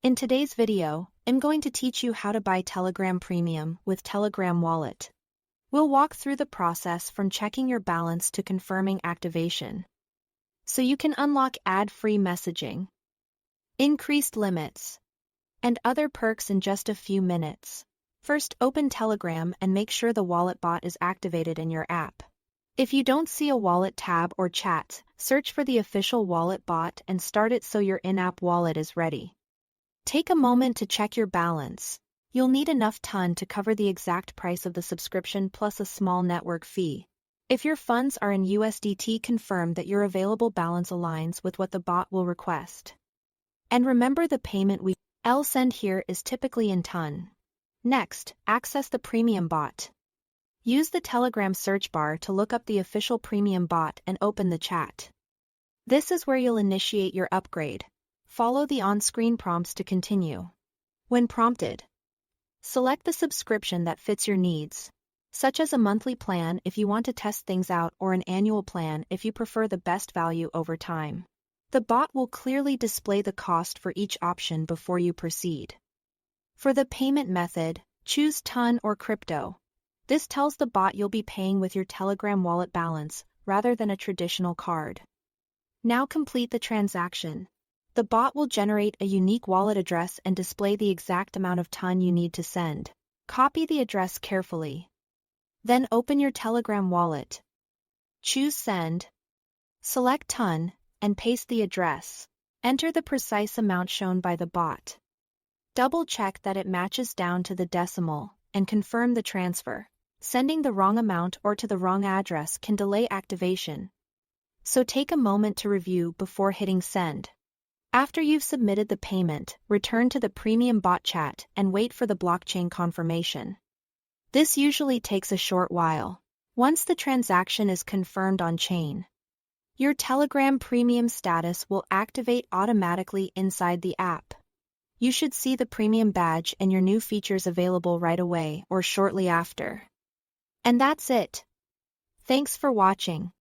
In today's video, I'm going to teach you how to buy Telegram Premium with Telegram Wallet. We'll walk through the process from checking your balance to confirming activation, so you can unlock ad-free messaging, increased limits, and other perks in just a few minutes. First, open Telegram and make sure the wallet bot is activated in your app. If you don't see a wallet tab or chat, search for the official wallet bot and start it so your in-app wallet is ready. Take a moment to check your balance. You'll need enough TON to cover the exact price of the subscription plus a small network fee. If your funds are in USDT, confirm that your available balance aligns with what the bot will request. And remember, the payment we'll send here is typically in TON. Next, access the Premium bot. Use the Telegram search bar to look up the official Premium bot and open the chat. This is where you'll initiate your upgrade. Follow the on-screen prompts to continue. When prompted, select the subscription that fits your needs, such as a monthly plan if you want to test things out or an annual plan if you prefer the best value over time. The bot will clearly display the cost for each option before you proceed. For the payment method, choose TON or crypto. This tells the bot you'll be paying with your Telegram wallet balance rather than a traditional card. Now complete the transaction. The bot will generate a unique wallet address and display the exact amount of TON you need to send. Copy the address carefully. Then open your Telegram wallet. Choose Send. Select TON and paste the address. Enter the precise amount shown by the bot. Double-check that it matches down to the decimal and confirm the transfer. Sending the wrong amount or to the wrong address can delay activation, so take a moment to review before hitting send. After you've submitted the payment, return to the Premium bot chat and wait for the blockchain confirmation. This usually takes a short while. Once the transaction is confirmed on-chain, your Telegram Premium status will activate automatically inside the app. You should see the Premium badge and your new features available right away or shortly after. And that's it. Thanks for watching.